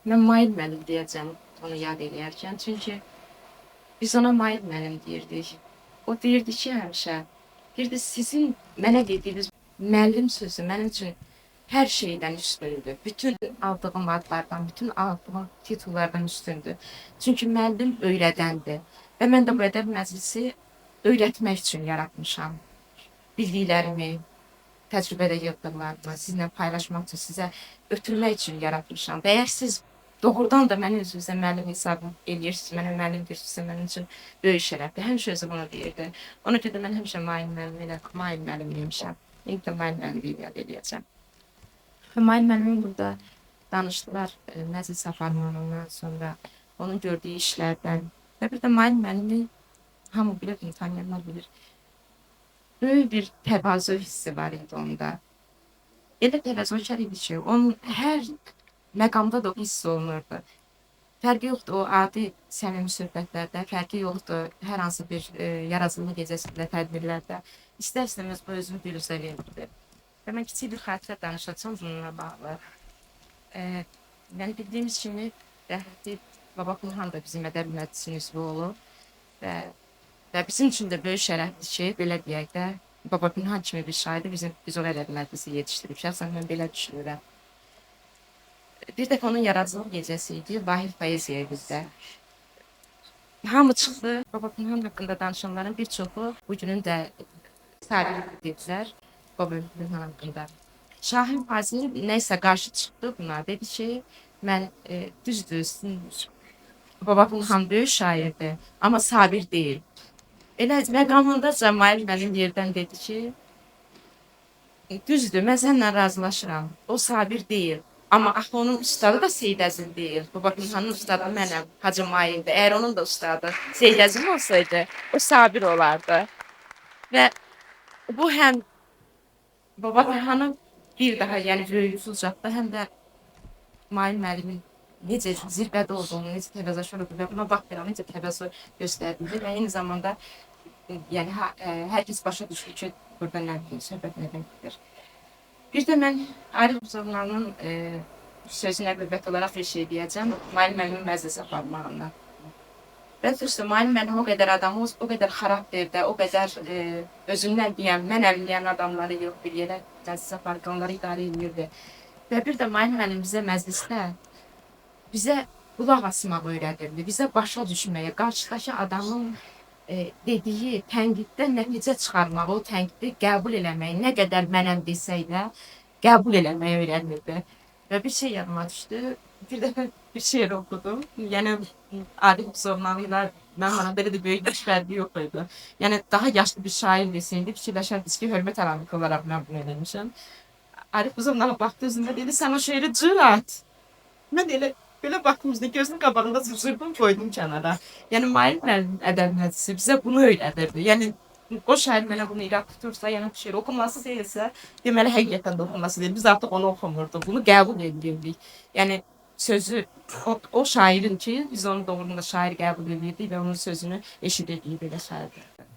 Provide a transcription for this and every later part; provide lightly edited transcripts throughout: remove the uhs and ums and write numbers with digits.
Mən Mail müəllim deyəcəm onu yad eləyərkən. Çünki biz ona Mail müəllim deyirdik. O deyirdi ki, həmişə, deyirdi sizin mənə dediyiniz müəllim sözü mənim üçün hər şeydən üstündür. Bütün aldığım adlardan, bütün aldığım titullardan üstündür. Çünki müəllim öyrədəndir. Və mən də bu ədəb məclisi öyrətmək üçün yaratmışam. Bildiklərimi, təcrübədə yığdıqlarımı sizinlə paylaşmaq üçün, sizə ötürmək üçün yaratmışam. Və əgər siz doğrudan da məni özünüzə müəllim hesab eləyirsiniz, mənə müəllim deyirsinizsə, mənim üçün böyük şərəfdir. Həmişə özü bunu deyirdi. Ona görə də mən həmişə Mail müəllim demişəm. İlk də Mail müəllimliyi yad eləyəcəm. Və Mail müəllimin burada danışdılar məclis aparmanından sonra, onun gördüyü işlərdən. Və bir də Mail müəllimi hamı bilir, tanıyanlar bilir. Böyük bir təvazö hissi var idi onda. Elə təvazökar idi ki, onun hər məqamda da o hiss olunurdu. Fərqi yoxdur o adi səmimi söhbətlərdə, fərqi yoxdur hər hansı bir yaradıcılıq gecəsində, tədbirlərdə. İstər-istəməz bu özünü büruzə verirdi. Və mən kiçik bir xatirə danışacağım bununla bağlı. Yəni bildiyimiz kimi rəhmətli Baba Pınhan da bizim ədəb məclisinin üzvü olub və bizim üçün də böyük şərəfdir ki, belə deyək də, Baba Pınhan kimi bir şairi biz o ədəb məclisi yetişdirib. Şəxsən mən belə düşünürəm. Bir dəfə onun yaradıcılıq gecəsi idi, Vahid Poeziya evində. Hamı çıxdı, Baba Pınhan haqqında danışanların bir çoxu bugünün də tarixi dedilər Baba Pınhan haqqında. Şahin Fazil nəysə qarşı çıxdı buna, dedi ki, mən düzdür, Baba Pınhan böyük şairdir, amma sabir deyil. Elə məqamındaca Mail müəllim yerdən dedi ki, düzdür, mən səninlə razılaşıram, o sabir deyil. Amma axı onun ustadı da Seyid Əzim deyil. Baba Pınhanın ustadı mənəm, Hacı Maildir. Əgər onun da ustadı Seyid Əzim olsaydı, o sabir olardı. Və bu həm Baba Pınhanın bir daha, yəni böyüksüzcaqda, həm də Mail müəllimin necə zirvədə olduğunu, necə təvazökar olduğunu və buna baxmayaraq necə təvazö göstərdiyi və eyni zamanda yəni hər kəs başa düşdü ki, burada nə söhbət nədən gedir. Bir də mən Arif Buzovnanın sözünə qüvvət olaraq bir şey deyəcəm. Mail müəllimin məclis aparmağından. Və düzdür, Mail müəllim o qədər adamı, o qədər xarakterdə, o qədər özündən deyən, mənəm deyən adamları yox, bir yerə məclis apardı, onları idarə edirdi. Və bir də Mail müəllim bizə məclisdə bizə qulaq asmaq öyrədirdi, bizə başa düşməyə, qarşıdakı adamın dediyi tənqiddən nəticə çıxarmağı, o tənqidi qəbul eləməyi, nə qədər mənəm desək də qəbul eləməyi öyrənirdi. Və bir şey yadıma düşdü, bir dəfə bir şeir oxudum. Yəni Arif Buzovnalı ilə mənim aramda elə də böyük yaş fərqi yox idi. Yəni daha yaşlı bir şair desəydi, fikirləşərdiniz ki, hörmət əlaməti olaraq mən bunu eləmişəm. Arif Buzovnalı baxdı özündə dedi, sən o şeiri cır at. Mən elə belə baxdım üzünə, gözünün qabağında cırcırdım, qoydum kənara. Yəni Mail müəllim ədəb məclisi bizə bunu öyrədirdi. Yəni o şair mənə bunu irad tutursa, yəni bu şeir oxunması deyilsə, deməli həqiqətən də oxunması deyil. Biz artıq onu oxumurduq, bunu qəbul edirdik. Yəni sözü o şairin ki, biz onu doğrunda şair qəbul edirdik və onun sözünü eşidirdik belə şairlərdən.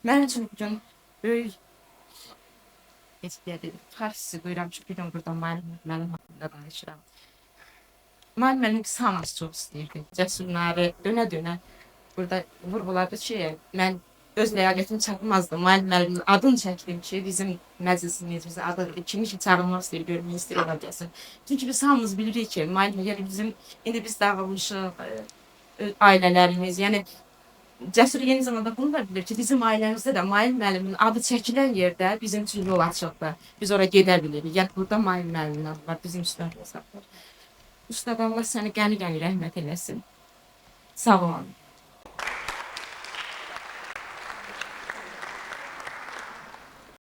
Mənim üçün bugün böyük fəxr hissi duyuram ki, bir gün burada Mail müəllim haqqında danışıram. Mail müəllim hamımız çox istəyirdi. Cəsurları dönə-dönə burada vurğuladı ki, mən öz ləyaqətimi çatmazdım. Mail müəllimin adını çəkdim ki, bizim məclisimizin adı kimi ki, çağırmaq istəyir, görmək istəyir, ola gəlsin. Çünki biz hamımız bilirik ki, Mail müəllim bizim, indi biz dağılmışıq, ailələrimiz, yəni Cəsur yeni zamanda bunu da bilir ki, bizim ailəmizdə də Mail müəllimin adı çəkilən yerdə bizim üçün yol açıqdır. Biz ora gedə bilirik. Yəni burada Mail müəllimin adı var, bizim üstad hesablar. Ustad Allah səni qəni-qəni rəhmət eləsin. Sağ olun.